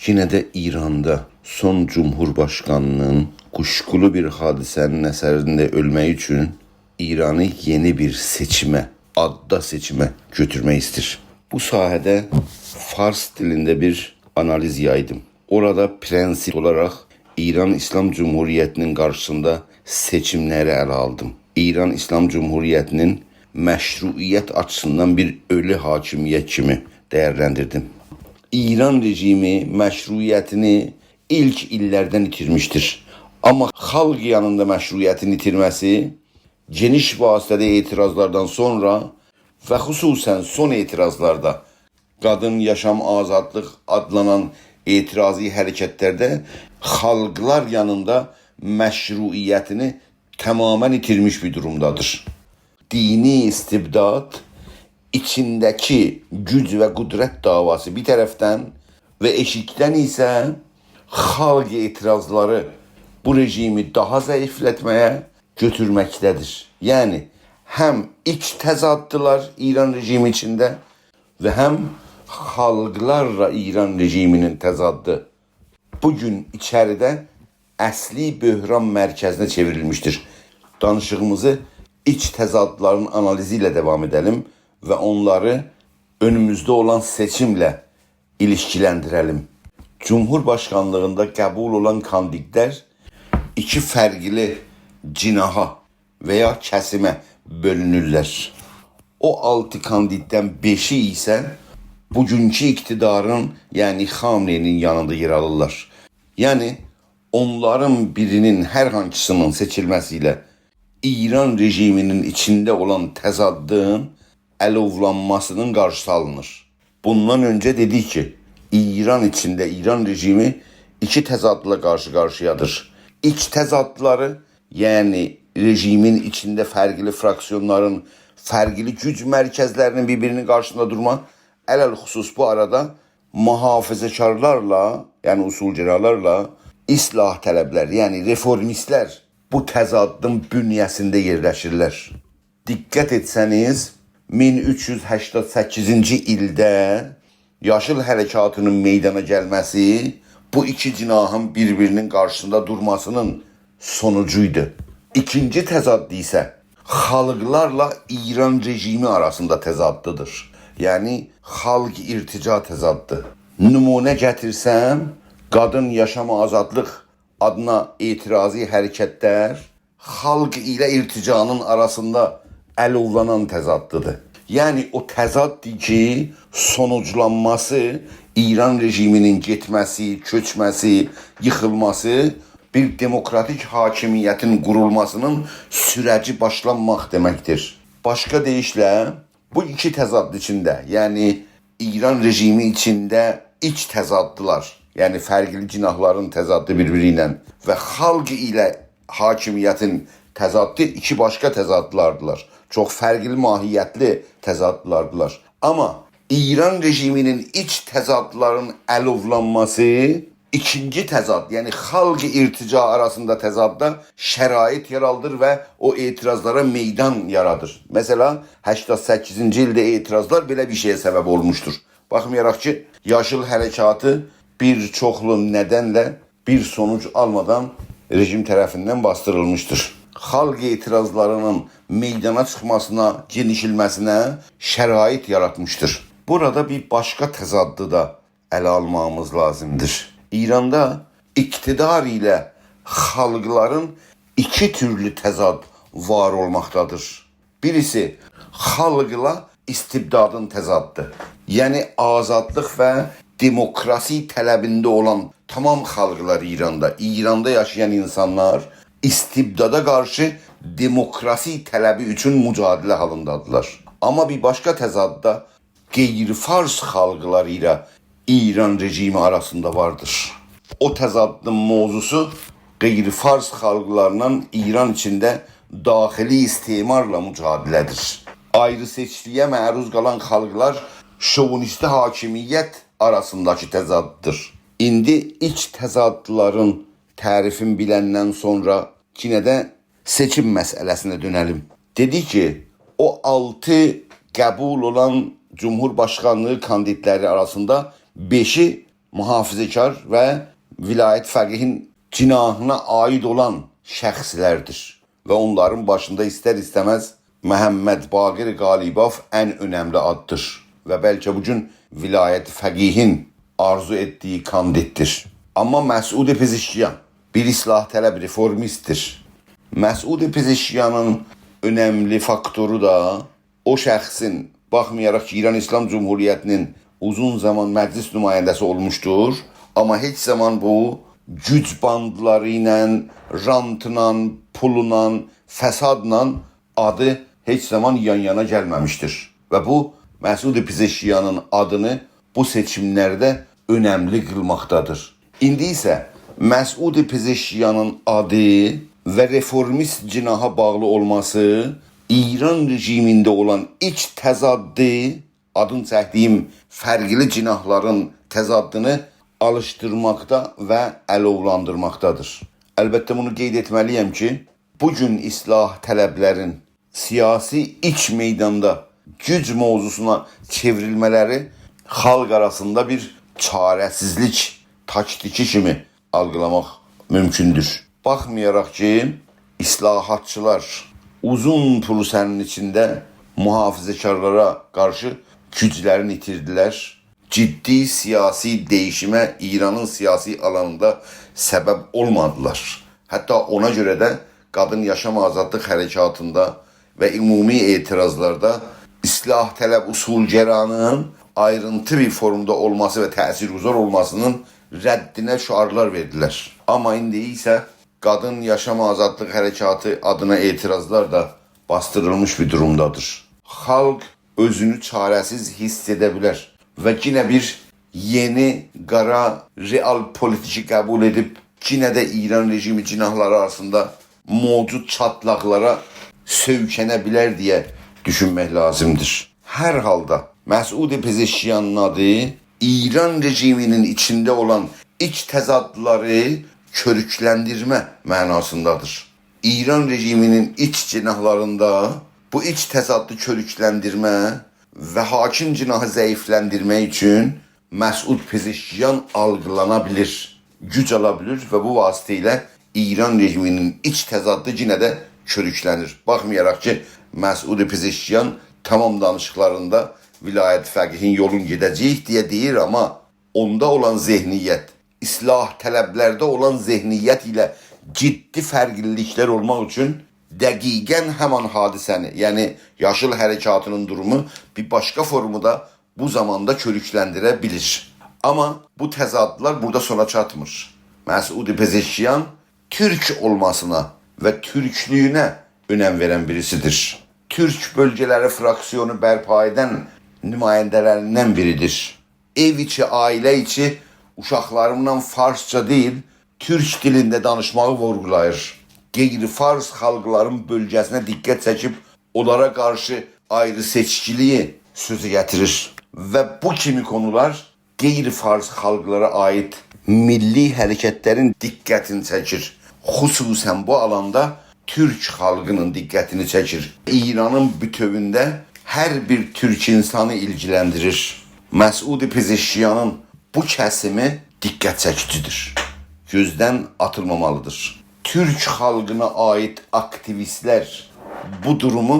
Yine de İran'da son Cumhurbaşkanının kuşkulu bir hadisenin eserinde ölmek için İran'ı yeni bir seçime, adda seçime götürmek ister. Bu sahede Fars dilinde bir analiz yaydım. Orada prensip olarak İran İslam Cumhuriyeti'nin karşısında seçimleri ele aldım. İran İslam Cumhuriyeti'nin meşruiyet açısından bir ölü hakimiyet kimi değerlendirdim. İran rejimi meşruiyetini ilk illerden itirmiştir. Ama halk yanında meşruiyetini itirmesi geniş vasıtede itirazlardan sonra ve hususen son itirazlarda kadın yaşam azadlık adlanan itirazı hareketlerde halklar yanında meşruiyetini tamamen itirmiş bir durumdadır. Dini istibdat, içindeki güc ve kudret davası bir taraftan ve eşikten ise halk itirazları bu rejimi daha zayıflatmaya götürmektedir. Yani hem iç tezattılar İran rejimi içinde ve hem halklarla İran rejiminin tezaddı bugün içeride əsli böhran merkezine çevrilmiştir. Danışığımızı iç tezatların analiziyle devam edelim ve onları önümüzde olan seçimle ilişkilendirelim. Cumhurbaşkanlığında kabul olan kandidatlar iki fərqli cinaha veya kesime bölünürler. O 6 kandidattan 5'i ise bugünkü iktidarın yani Xamne'nin yanında yer alırlar. Yani onların birinin her hangisinin seçilmesiyle İran rejiminin içinde olan tezaddığın alovlanmasının karşısı alınır. Bundan önce dedi ki İran içinde İran rejimi iki tezatla karşı karşıyadır. İç tezatları yani rejimin içinde fərqli fraksiyonların, fərqli güc merkezlerinin birbirinin karşısında durma. Ələlxüsus bu arada muhafizəkarlarla, yani usulcılarla islah tələblər, yani reformistler bu təzadın bünyəsində yerləşirlər. Diqqət etsəniz, 1388-ci ildə Yaşıl Hərəkatının meydana gəlməsi bu iki cinahın birbirinin karşısında durmasının sonucuydu. İkinci təzaddı ise halklarla İran rejimi arasında təzaddıdır. Yani halk irtica təzaddı. Numune gətirsəm, kadın yaşam azadlıq adına itirazı hərəkətlər halk ile irticanın arasında əlovlanan təzaddıdır. Yani o təzaddır ki, sonuçlanması İran rejiminin getməsi, köçməsi, yıxılması, bir demokratik hakimiyetin kurulmasının süreci başlanmaq demektir. Başka deyişlə, bu iki təzad içinde, yani İran rejimi içinde iç təzaddılar, yani fərqli cinahların təzaddı birbiriyle ve halk ile hakimiyetin təzaddı iki başka təzaddılardılar. Çok fərqli mahiyyətli təzaddılardılar. Ama İran rejiminin iç təzadların əlovlanması ikinci təzad, yani halk irtica arasında təzadda şərait yaraldır ve o itirazlara meydan yaradır. Mesela 88-ci ildə itirazlar belə bir şeye sebep olmuştur. Baxmayaraq ki, Yaşıl Hərəkatı bir çoxlu nedenle bir sonuç almadan rejim tərəfindən bastırılmıştır. Halk itirazlarının meydana çıkmasına, genişilmesine şərait yaratmıştır. Burada bir başka təzaddı da ele almamız lazımdır. İran'da iktidar ile halkların iki türlü tezad var olmaktadır. Birisi halkla istibdadın tezaddı. Yani azadlık ve demokrasi talebinde olan tamam halklar İran'da yaşayan insanlar istibdada karşı demokrasi talebi için mücadele halındadılar. Ama bir başka tezadda qeyri-fars halkları ile İran rejimi arasında vardır. O təzadın mevzusu qeyri-fars halklarla İran içinde daxili istimarla mücadilədir. Ayrı seçkiliyə məruz qalan halklar şovinisti hakimiyyət arasındaki təzaddır. İndi iç təzadların tərifin biləndən sonra yine de seçim məsələsinə dönəlim. Dedi ki, o 6 qəbul olan Cumhurbaşkanlığı kandidatları arasında 5'i mühafizəkar və vilayət fəqihin cinahına aid olan şəxslərdir. Və onların başında istər-istəməz Məhəmməd Baqir Qalibov ən önəmli addır. Və bəlkə bu gün vilayət fəqihin arzu etdiyi kandiddir. Amma Məsud Pezeshkian bir islah tələb reformistdir. Məsud Pezeshkianın önəmli faktoru da o şəxsin, baxmayaraq ki, İran İslam Cumhuriyyətinin uzun zaman məclis nümayəndəsi olmuşdur, amma heç zaman bu güc bandları ilə, rantla, pulla, fəsadla adı heç zaman yan-yana gəlməmişdir. Və bu Məsud Pezeshkianın adını bu seçimlərdə önəmli qılmaqdadır. İndi isə Məsud Pezeshkianın adı və reformist cinaha bağlı olması İran rejimində olan iç təzaddı, adın çəkdiyim fərqli cinahların təzaddını alışdırmaqda və əlovlandırmaqdadır. Əlbəttə bunu qeyd etməliyəm ki, bugün islah tələblərin siyasi iç meydanda güc mövzusuna çevrilmələri xalq arasında bir çarəsizlik taktiki kimi algılamaq mümkündür. Baxmayaraq ki, islahatçılar uzun prosesinin içində mühafizəkarlara qarşı güclərini itirdilər. Ciddi siyasi değişime İran'ın siyasi alanında səbəb olmadılar. Hətta ona görə də qadın yaşam azadlıq hərəkatında və ümumi etirazlarda islah tələb usulgəranın ayrıntı bir formda olması və təsirgüzar olmasının rəddinə şüarlar verdilər. Amma indi isə qadın yaşam azadlıq hərəkatı adına etirazlar da bastırılmış bir durumdadır. Xalq özünü çarəsiz hiss edə bilər və yenə bir yeni qara real politiki qəbul edib yenə də İran rejimi cinahları arasında mövcud çatlaqlara söykənə bilər deyə düşünmək lazımdır. Hər halda Məsud Pezeshkianın adı İran rejiminin içində olan iç təzadları körükləndirmə mənasındadır. İran rejiminin iç cinahlarında bu iç təzadlı körükləndirmə və hakim cinahı zəifləndirmək üçün Məsud Pezeshkian algılana bilir, güc ala bilir və bu vasitə ilə İran rejiminin iç təzadlı yenə də körüklənir. Baxmayaraq ki, Məsud Pezeshkian tamam danışıqlarında vilayət fəqihin yolun gedəcəyik deyə deyir, amma onda olan zehniyyət, islah tələblərdə olan zehniyyət ilə ciddi fərqliliklər olmaq üçün dəqiqən həman hadisəni, yəni yaşıl hərəkatının durumu bir başqa formada bu zamanda körükləndirə bilir. Amma bu təzadlar burada sona çatmır. Məsud Pezeshkian Türk olmasına və Türklüyünə önəm verən birisidir. Türk bölgələri fraksiyonu bərpa edən nümayəndələrindən biridir. Ev içi, ailə içi uşaqlarımla farsça deyil, Türk dilində danışmağı vurgulayır. Qeyri-fars xalqların bölgəsinə diqqət çəkib onlara qarşı ayrı seçkiliyi sözə gətirir. Və bu kimi konular qeyri-fars xalqlara aid milli hərəkətlərin diqqətini çəkir. Xüsusən bu alanda Türk xalqının diqqətini çəkir. İranın bütövündə hər bir Türk insanı ilgiləndirir. Məsud Pezeshkianın bu kəsimi diqqət çəkicidir. Gözdən atılmamalıdır. Türk xalqına aid aktivistlər bu durumu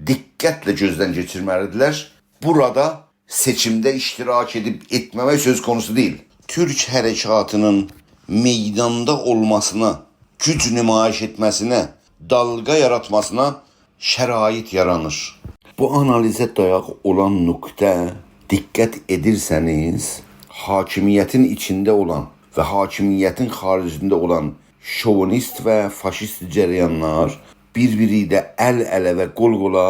diqqətlə gözdən keçirməlidirlər. Burada seçimdə iştirak edib etməmək söz konusu deyil. Türk hərəkatının meydanda olmasına, güc nümayiş etməsinə, dalga yaratmasına şərait yaranır. Bu analizə dayaq olan nöqtə diqqət edirsəniz, hakimiyyətin içində olan və hakimiyyətin xaricində olan şovinist və faşist cərəyanlar bir-biri ilə əl-ələ və qol-qola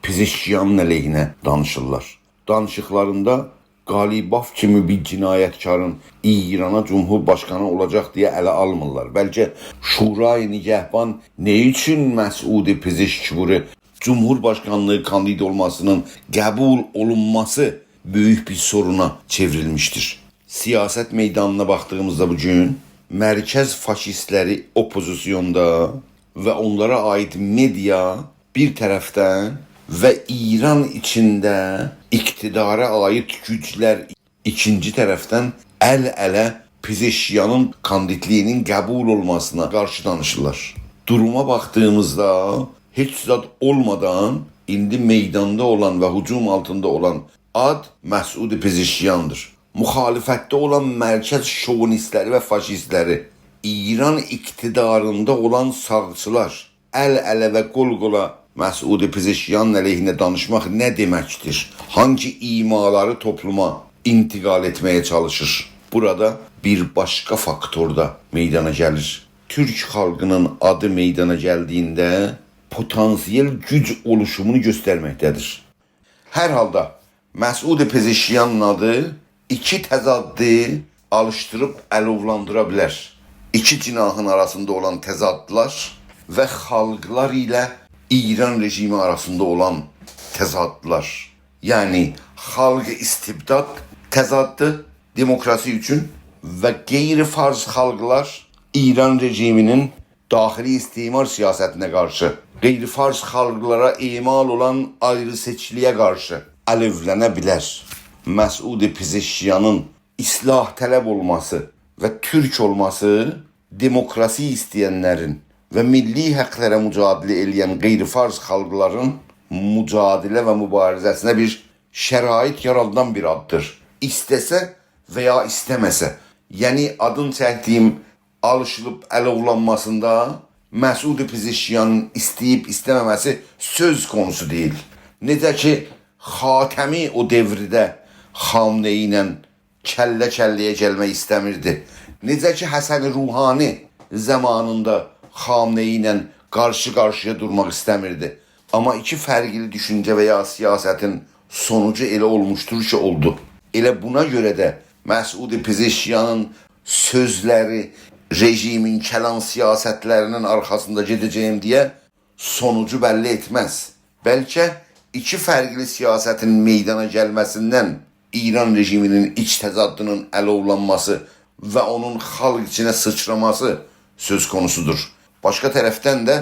Pezeshkianın əleyhinə danışırlar. Danışıqlarında Qalibov kimi bir cinayətkarın İrana Cumhurbaşkanı olacaq deyə ələ almırlar. Bəlkə Şurayı Nigahban nə üçün Məsud Pezeshkianı Cumhurbaşkanlığı kandid olmasının qəbul olunması böyük bir soruna çevrilmiştir. Siyasət meydanına baxdığımızda bugün mərkəz faşistləri opozisyonda və onlara aid media bir tərəfdən və İran içində iqtidara aid güclər ikinci tərəfdən əl-ələ Pezeşkiyanın kandidatlığının qəbul olmasına qarşı danışırlar. Duruma baxdığımızda heç zad olmadan indi meydanda olan və hücum altında olan ad Məsud Pezeşkiyandır. Müxalifətdə olan mərkəz şovinistləri və faşistləri, İran iktidarında olan sağçılar əl-ələ və qol-qola Məsud Pezeşkiyanın əleyhinə danışmaq nə deməkdir? Hangi imaları topluma intiqal etməyə çalışır? Burada bir başqa faktor da meydana gəlir. Türk xalqının adı meydana gəldiyində potansiyel güc oluşumunu göstərməkdədir. Hər halda Məsud Pezeşkiyanın adı iki təzaddı alışdırıb əlovlandıra bilər. İki cinahın arasında olan təzadlar və xalqlar ilə İran rejimi arasında olan təzadlar. Yəni xalq istibdad təzaddı demokrasi üçün və qeyri-farz xalqlar İran rejiminin daxili istimar siyasətinə qarşı, qeyri-farz xalqlara emal olan ayrı-seçkiliyə qarşı alevlənə bilər. Məsud Pezeşkiyanın islah tələb olması və türk olması demokrasi istəyənlərin və milli həqlərə mücadilə edən qeyri-farz xalqların mücadilə və mübarizəsinə bir şərait yaradan bir addır. İstəsə və ya istəməsə, yəni adın çəkdiyim alışılıb əlovlanmasında Məsud Pezeşkiyanın istəyib istəməməsi söz konusu deyil. Necə ki, Xatəmi o devrdə Xamneyi ilə kəllə-kəlləyə gəlmək istəmirdi. Necə ki, Həsən Ruhani zamanında Xamneyi ilə qarşı-qarşıya durmaq istəmirdi. Amma iki fərqli düşüncə və ya siyasətin sonucu elə olmuşdur ki, oldu. Elə buna görə də Məsud Pezeşkiyanın sözləri rejimin kəlan siyasətlərinin arxasında gedəcəyim deyə sonucu bəlli etməz. Bəlkə iki fərqli siyasətin meydana gəlməsindən İran rejiminin iç təzadının əlovlanması və onun xalq içinə sıçraması söz konusudur. Başqa tərəfdən də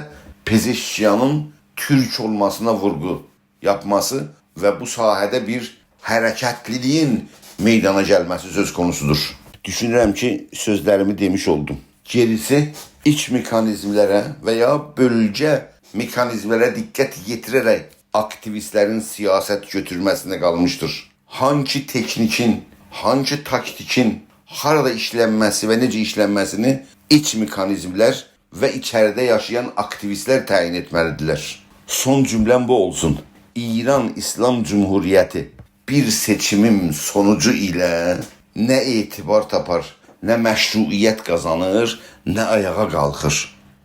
Pezeşkiyanın türk olmasına vurgu yapması və bu sahədə bir hərəkətliliyin meydana gəlməsi söz konusudur. Düşünürəm ki, sözlərimi demiş oldum. Gerisi iç mekanizmlərə və ya bölgə mekanizmlərə diqqət yetirərək aktivistlərin siyasət götürməsinə qalmışdır. Hangi teknikin, hangi taktikin harada işlənməsi və necə işlənməsini iç mekanizmlər və içəridə yaşayan aktivistlər təyin etməlidirlər. Son cümləm bu olsun. İran İslam Cumhuriyyəti bir seçimin sonucu ilə nə etibar tapar, nə məşruiyyət qazanır, nə ayağa qalxır.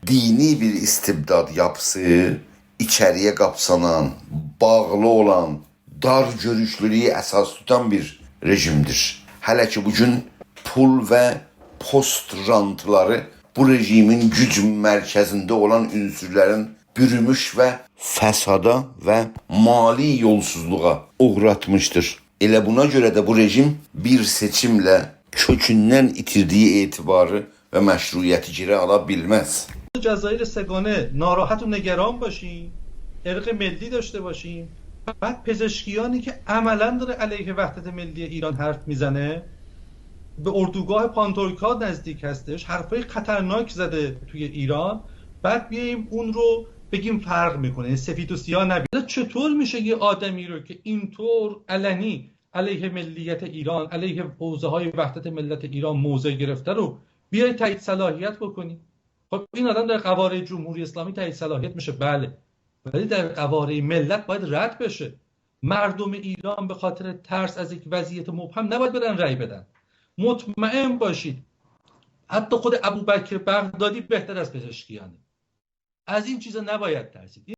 Dini bir istibdad yapısı, içəriyə qapsanan, bağlı olan, dar görüşlülüyü əsas tutan bir rejimdir. Hələ ki bugün pul və post rantları bu rejimin güc mərkəzində olan ünsürlərin bürümüş və fəsada və mali yolsuzluğa uğratmışdır. Elə buna görə də bu rejim bir seçimlə kökündən itirdiyi etibarı və məşruiyyəti geri ala bilməz. جزایر سگانه ناراحت و نگران باشیم، ارق ملی داشته باشیم. بعد پزشکیانی که عملا داره علیه وحدت ملی ایران حرف میزنه، به اردوگاه پانتورکا نزدیک هستش، حرفای خطرناک زده توی ایران، بعد بیایم اون رو بگیم فرق میکنه، سفید و سیاه نبینه. چطور میشه یه آدمی رو که اینطور علنی علیه ملیت ایران، علیه حوزه های وحدت ملت ایران موضع گرفته رو بیای تایید صلاحیت بکنی؟ خب این آدم در قواره جمهوری اسلامی تایید صلاحیت میشه، بله، ولی در قواره ملت باید رد بشه. مردم ایران به خاطر ترس از یک وضعیت مبهم نباید برن رأی بدن. مطمئن باشید حتی خود ابوبکر بغدادی بهتر از پزشکیانه. از این چیزا نباید ترسید.